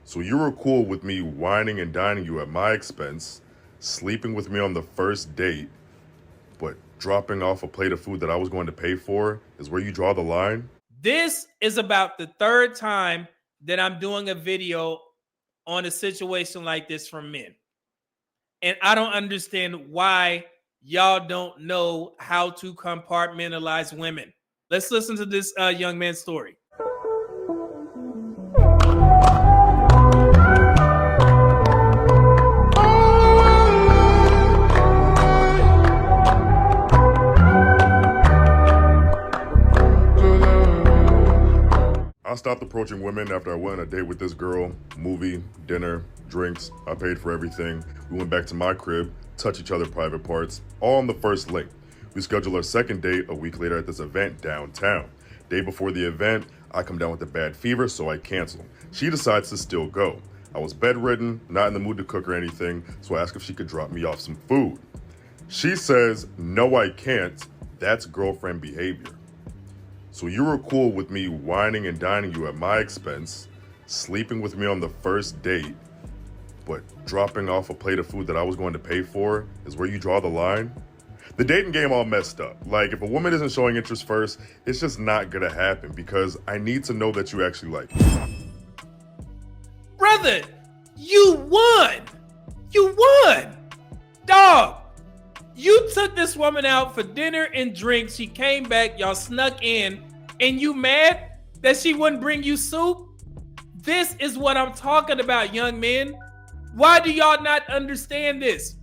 So you were cool with me whining and dining you at my expense, sleeping with me on the first date, but dropping off a plate of food that I was going to pay for is where you draw the line? This is about the third time that I'm doing a video on a situation like this from men. And I don't understand why y'all don't know how to compartmentalize women. Let's listen to this young man's story. I stopped approaching women after I went on a date with this girl. Movie, dinner, drinks. I paid for everything. We went back to my crib, touched each other private parts, all on the first link. We scheduled our second date a week later at this event downtown. Day before the event, I come down with a bad fever, so I cancel. She decides to still go. I was bedridden, not in the mood to cook or anything, so I ask if she could drop me off some food. She says, no, I can't. That's girlfriend behavior. So you were cool with me whining and dining you at my expense, sleeping with me on the first date, but dropping off a plate of food that I was going to pay for is where you draw the line? The dating game all messed up. Like, if a woman isn't showing interest first, it's just not gonna happen because I need to know that you actually like me. Brother, you won. You won. Dog, you took this woman out for dinner and drinks. She came back, y'all snuck in, and you mad that she wouldn't bring you soup? This is what I'm talking about, young men. Why do y'all not understand this?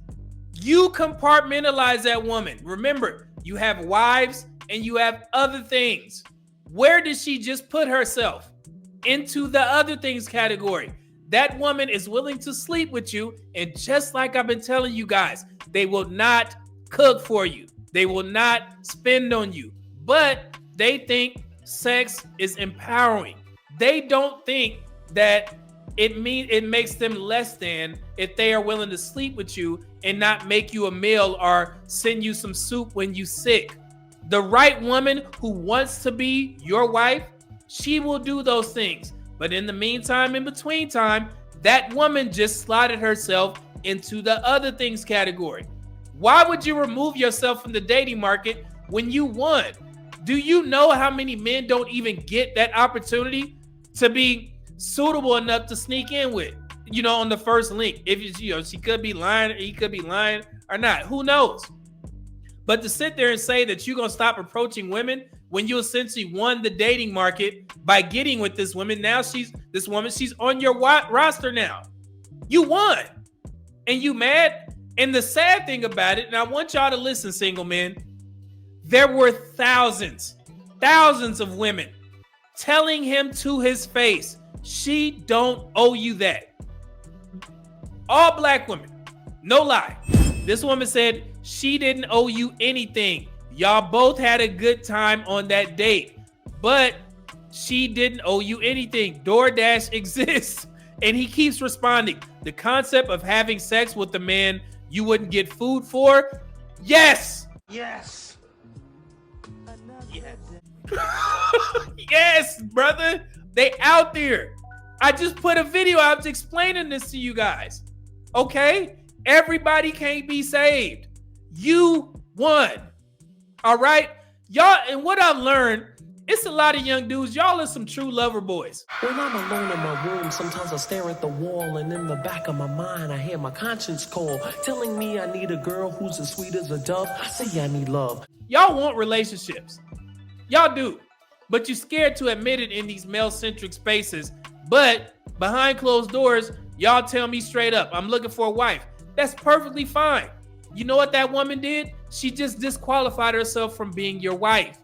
You compartmentalize that woman. Remember, you have wives and you have other things. Where did she just put herself? Into the other things category. That woman is willing to sleep with you, and just like I've been telling you guys, they will not cook for you. They will not spend on you, but they think sex is empowering. They don't think that it makes them less than if they are willing to sleep with you and not make you a meal or send you some soup when you sick. The right woman who wants to be your wife, she will do those things. But in the meantime, in between time, that woman just slotted herself into the other things category. Why would you remove yourself from the dating market when you won? Do you know how many men don't even get that opportunity to be suitable enough to sneak in with, on the first link? If she could be lying, or he could be lying or not, who knows? But to sit there and say that you're going to stop approaching women when you essentially won the dating market by getting with this woman, now she's on your roster now. You won. And you mad? And the sad thing about it, and I want y'all to listen, single men, there were thousands of women telling him to his face, she don't owe you that. All black women, no lie. This woman said she didn't owe you anything. Y'all both had a good time on that date, but she didn't owe you anything. DoorDash exists. And he keeps responding. The concept of having sex with the man you wouldn't get food for? Yes. Yes. Yes. Yes, brother. They out there. I just put a video out explaining this to you guys. Okay? Everybody can't be saved. You won. All right? Y'all, and what I've learned, it's a lot of young dudes. Y'all are some true lover boys. When I'm alone in my room, sometimes I stare at the wall, and in the back of my mind, I hear my conscience call, telling me I need a girl who's as sweet as a dove. I say I need love. Y'all want relationships. Y'all do. But you're scared to admit it in these male-centric spaces. But behind closed doors, y'all tell me straight up, I'm looking for a wife. That's perfectly fine. You know what that woman did? She just disqualified herself from being your wife.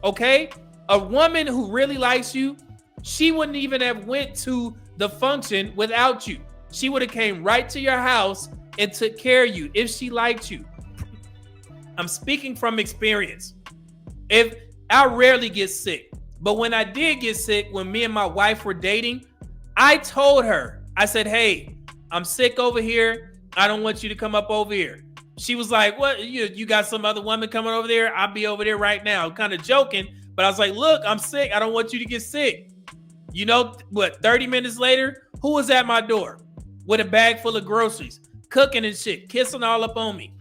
Okay? A woman who really likes you, she wouldn't even have went to the function without you. She would have came right to your house and took care of you if she liked you. I'm speaking from experience. If I rarely get sick, but when I did get sick, when me and my wife were dating, I told her, I said, hey, I'm sick over here. I don't want you to come up over here. She was like, what? You got some other woman coming over there? I'll be over there right now. Kind of joking. But I was like, look, I'm sick. I don't want you to get sick. You know what? 30 minutes later, Who was at my door with a bag full of groceries, cooking and shit, kissing all up on me?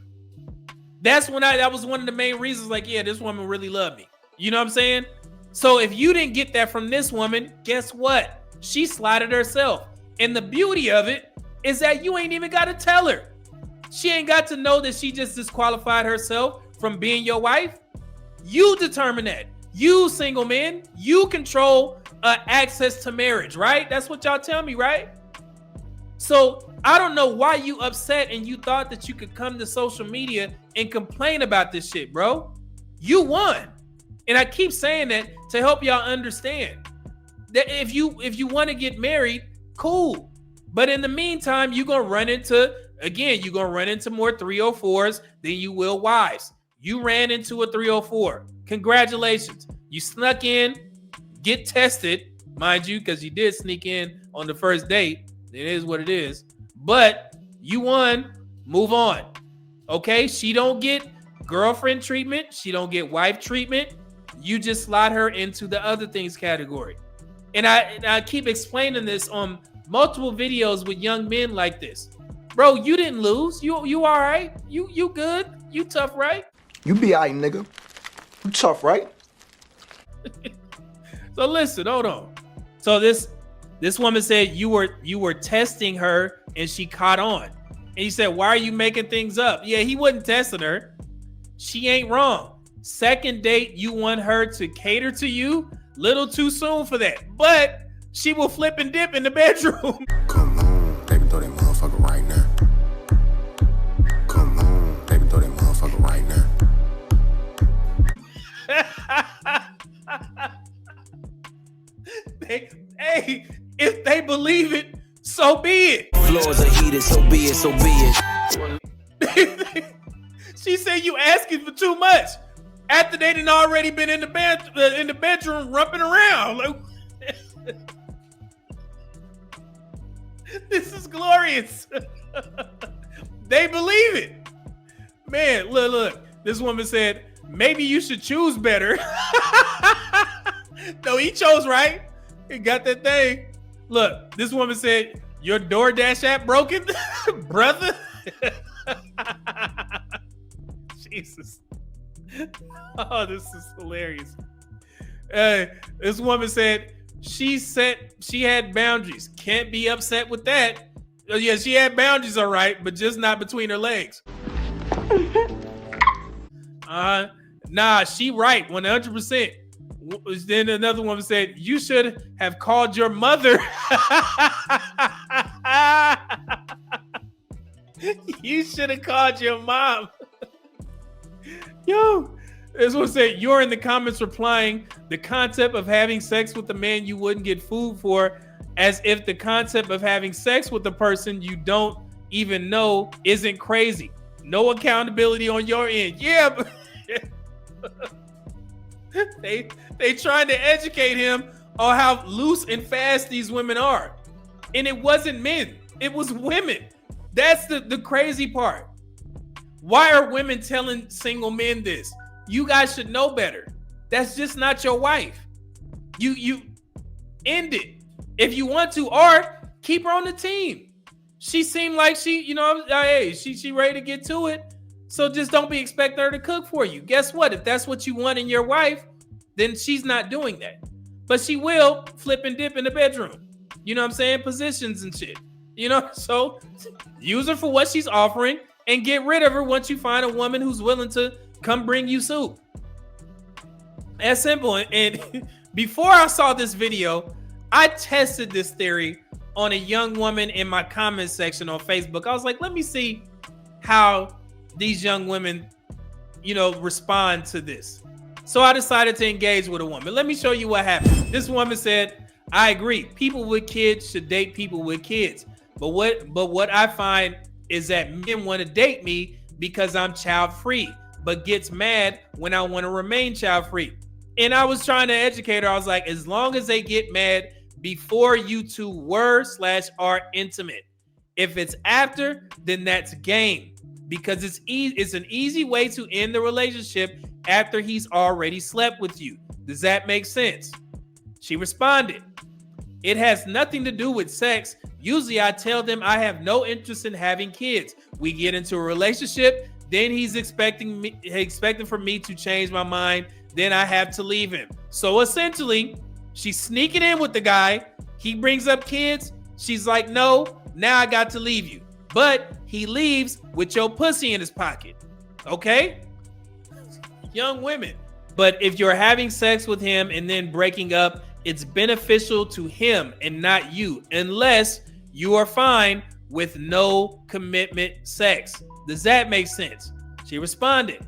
That was one of the main reasons, like, yeah, this woman really loved me. You know what I'm saying? So if you didn't get that from this woman, guess what? She slotted herself. And the beauty of it is that you ain't even got to tell her. She ain't got to know that she just disqualified herself from being your wife. You determine that. You single men, you control access to marriage, right? That's what y'all tell me, right? So I don't know why you upset and you thought that you could come to social media and complain about this shit, bro. You won. And I keep saying that to help y'all understand that if you want to get married, cool. But in the meantime, you're going to run into more 304s than you will wives. You ran into a 304. Congratulations. You snuck in, get tested, mind you, because you did sneak in on the first date. It is what it is. But you won. Move on. Okay? She don't get girlfriend treatment. She don't get wife treatment. You just slot her into the other things category. And I keep explaining this on multiple videos with young men like this. Bro, you didn't lose. You all right? You good? You tough, right? You be all right, nigga. You tough, right? So listen, hold on. So this woman said you were testing her and she caught on. And he said, why are you making things up? Yeah, he wasn't testing her. She ain't wrong. Second date, you want her to cater to you? Little too soon for that. But she will flip and dip in the bedroom. Come on, baby, throw that motherfucker right now. Come on, baby, throw that motherfucker right now. Hey, if they believe it, so be it. Floors are heated, so be it, so be it. She said you asking for too much after they done already been in the bedroom rumping around. Like, this is glorious. They believe it. Man, look. This woman said, maybe you should choose better. No, he chose right. He got that thing. Look, this woman said, your DoorDash app broken? Brother? Jesus. Oh, this is hilarious. This woman said she had boundaries. Can't be upset with that. Yeah, she had boundaries, all right, but just not between her legs. Nah, she right, 100%. Then another woman said, you should have called your mother. You should have called your mom. Yo, this one said, you're in the comments replying the concept of having sex with a man you wouldn't get food for, as if the concept of having sex with a person you don't even know isn't crazy. No accountability on your end. Yeah, but they trying to educate him on how loose and fast these women are. And it wasn't men, it was women. That's the crazy part. Why are women telling single men this? You guys should know better. That's just not your wife. You end it if you want to, or keep her on the team. She seemed like she ready to get to it. So just don't be expecting her to cook for you. Guess what? If that's what you want in your wife, then she's not doing that. But she will flip and dip in the bedroom. You know what I'm saying? Positions and shit. You know, so use her for what she's offering and get rid of her once you find a woman who's willing to come bring you soup. That's simple. And before I saw this video, I tested this theory on a young woman in my comment section on Facebook. I was like, let me see how these young women, respond to this. So I decided to engage with a woman. Let me show you what happened. This woman said, I agree. People with kids should date people with kids. But what I find is that men want to date me because I'm child free, but gets mad when I want to remain child free. And I was trying to educate her. I was like, as long as they get mad before you two were/are intimate. If it's after, then that's game, because it's an easy way to end the relationship after he's already slept with you. Does that make sense? She responded, It has nothing to do with sex. Usually I tell them I have no interest in having kids. We get into a relationship, then he's expecting for me to change my mind, then I have to leave him. So essentially, she's sneaking in with the guy. He brings up kids. She's like, no, now I got to leave you. But he leaves with your pussy in his pocket. Okay? Young women. But if you're having sex with him and then breaking up, it's beneficial to him and not you, unless you are fine with no commitment sex. Does that make sense? She responded.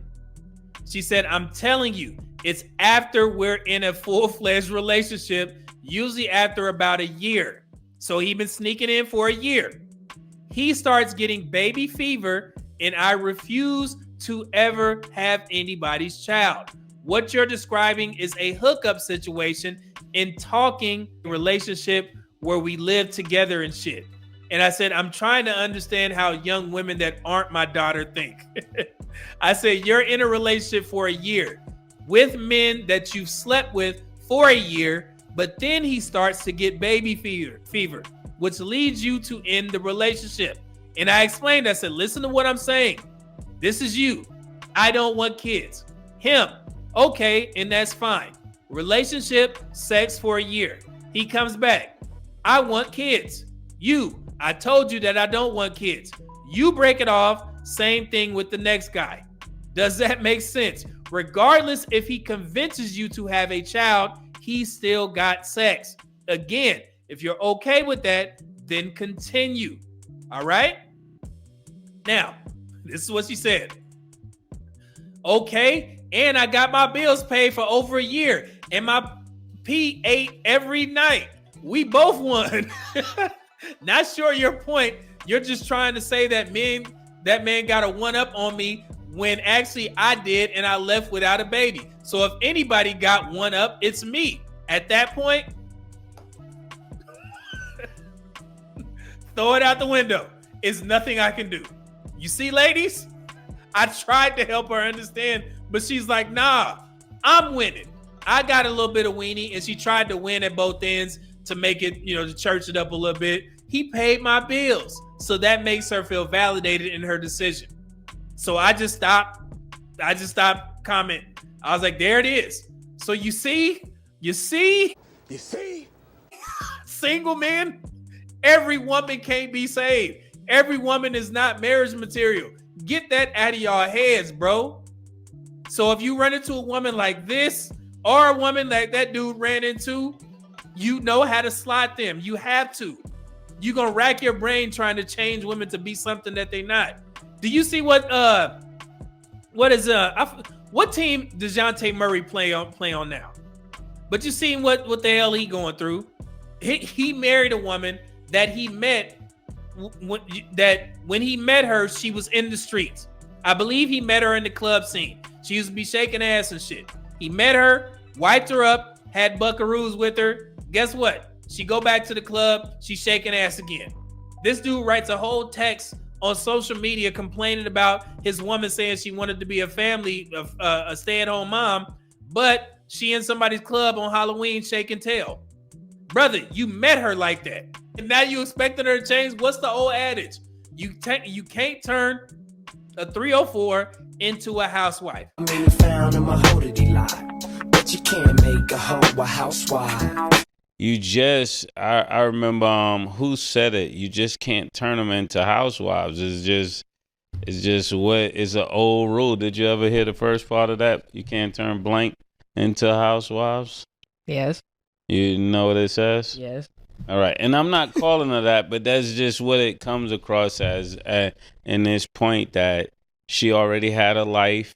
She said, I'm telling you, it's after we're in a full-fledged relationship, usually after about a year. So he's been sneaking in for a year. He starts getting baby fever, and I refuse to ever have anybody's child. What you're describing is a hookup situation in talking relationship where we live together and shit. And I said, I'm trying to understand how young women that aren't my daughter think. I said, you're in a relationship for a year with men that you've slept with for a year, but then he starts to get baby fever, which leads you to end the relationship. And I explained, I said, listen to what I'm saying. This is you. I don't want kids. Him. Okay, and that's fine. Relationship, sex for a year. He comes back. I want kids. You. I told you that I don't want kids. You break it off. Same thing with the next guy. Does that make sense? Regardless if he convinces you to have a child, he still got sex. Again, if you're okay with that, then continue. All right? Now, this is what she said. Okay, and I got my bills paid for over a year, and my P ate every night. We both won. Not sure your point. You're just trying to say that man got a one up on me when actually I did, and I left without a baby. So if anybody got one up, it's me. At that point, throw it out the window. It's nothing I can do. You see, ladies, I tried to help her understand, but she's like, nah, I'm winning. I got a little bit of weenie, and she tried to win at both ends to make it, to church it up a little bit. He paid my bills. So that makes her feel validated in her decision. So I just stopped commenting. I was like, there it is. So you see, single men, every woman can't be saved. Every woman is not marriage material. Get that out of y'all heads, bro. So if you run into a woman like this, or a woman like that dude ran into, you know how to slot them. You have to. You're going to rack your brain trying to change women to be something that they're not. Do you see what team DeJounte Murray play on now? But you seen what the hell he going through. He married a woman that he met when he met her, she was in the streets. I believe he met her in the club scene. She used to be shaking ass and shit. He met her, wiped her up, had buckaroos with her. Guess what? She go back to the club, she's shaking ass again. This dude writes a whole text on social media complaining about his woman saying she wanted to be a stay-at-home mom, but she in somebody's club on Halloween shaking tail. Brother, you met her like that, and now you expecting her to change? What's the old adage? You can't turn a 304 into a housewife. I mean, found in my hoodie lie, but you can't make a hoe a housewife. I remember who said it. You just can't turn them into housewives. It's just what is an old rule. Did you ever hear the first part of that? You can't turn blank into housewives. Yes. You know what it says? Yes. All right, and I'm not calling her that, but that's just what it comes across as in this point, that she already had a life.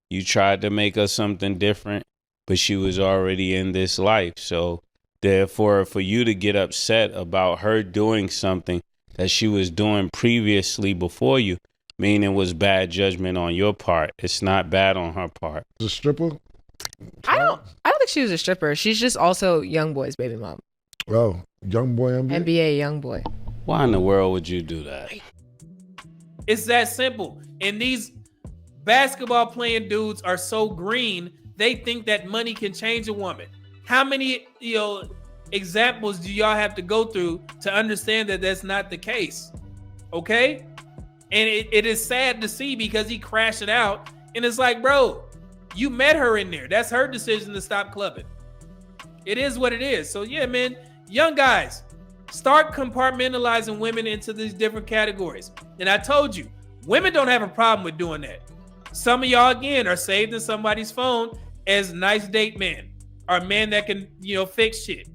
You tried to make her something different, but she was already in this life. So therefore, for you to get upset about her doing something that she was doing previously before you, meaning it was bad judgment on your part. It's not bad on her part. A stripper? I don't think she was a stripper. She's just also young boy's baby mom. Oh, young boy NBA? NBA young boy. Why in the world would you do that? It's that simple. And these basketball playing dudes are so green, they think that money can change a woman. How many, examples do y'all have to go through to understand that that's not the case? Okay? And it is sad to see because he crashed it out. And it's like, bro, you met her in there. That's her decision to stop clubbing. It is what it is. So yeah, man, young guys, start compartmentalizing women into these different categories. And I told you, women don't have a problem with doing that. Some of y'all, again, are saved in somebody's phone as nice date men or men that can, fix shit.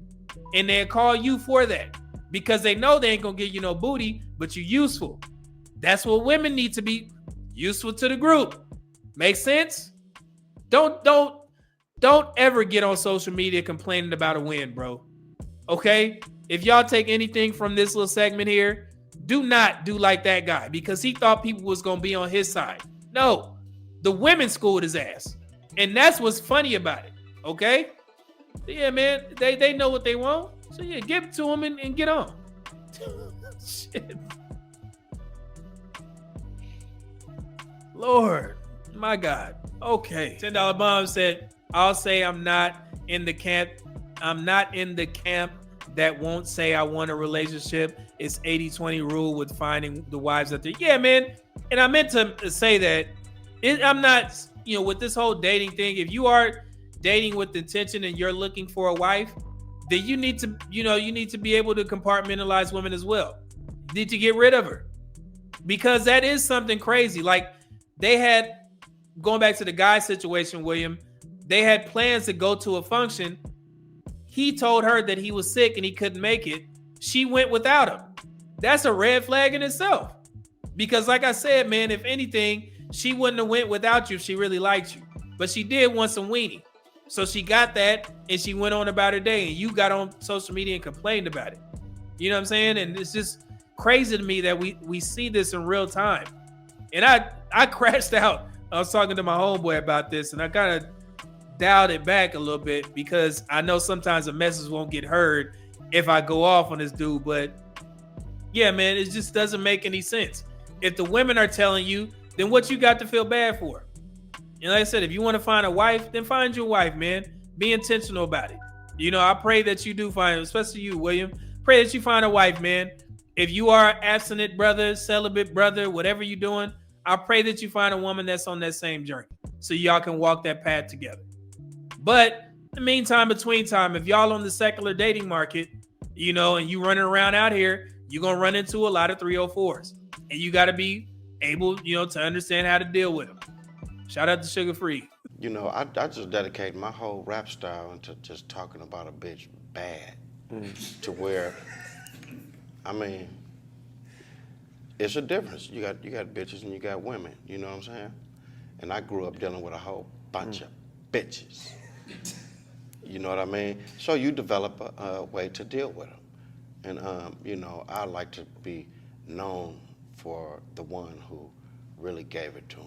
And they'll call you for that because they know they ain't gonna give you no booty, but you're useful. That's what women need to be, useful to the group. Make sense? Don't ever get on social media complaining about a win, bro. Okay? If y'all take anything from this little segment here, do not do like that guy because he thought people was gonna be on his side. No, the women schooled his ass. And that's what's funny about it. Okay? Yeah, man, they know what they want. So yeah, give it to them and get on. Shit. Lord, my God. Okay. $10 bomb said, I'll say I'm not in the camp. I'm not in the camp that won't say I want a relationship. It's 80-20 rule with finding the wives out there. Yeah, man. And I meant to say that I'm not, with this whole dating thing, if you are dating with intention and you're looking for a wife, then you need to, you need to be able to compartmentalize women as well. You need to get rid of her because that is something crazy. Like they had, going back to the guy situation, William, they had plans to go to a function. He told her that he was sick and he couldn't make it. She went without him. That's a red flag in itself. Because like I said, man, if anything, she wouldn't have went without you if she really liked you. But she did want some weenie. So she got that and she went on about her day and you got on social media and complained about it. You know what I'm saying? And it's just crazy to me that we see this in real time. And I crashed out. I was talking to my homeboy about this and I kind of dialed it back a little bit because I know sometimes the message won't get heard if I go off on this dude. But yeah, man, it just doesn't make any sense. If the women are telling you, then what you got to feel bad for? And like I said, if you want to find a wife, then find your wife, man. Be intentional about it. I pray that you do find, especially you, William, pray that you find a wife, man. If you are abstinent brother, celibate brother, whatever you're doing, I pray that you find a woman that's on that same journey so y'all can walk that path together. But in the meantime, between time, if y'all on the secular dating market, and you running around out here, you're going to run into a lot of 304s. And you got to be able, to understand how to deal with them. Shout out to Sugar Free. I just dedicate my whole rap style into just talking about a bitch bad to where, it's a difference. You got bitches and you got women, you know what I'm saying? And I grew up dealing with a whole bunch of bitches. You know what I mean? So you develop a way to deal with them. And, I like to be known for the one who really gave it to them.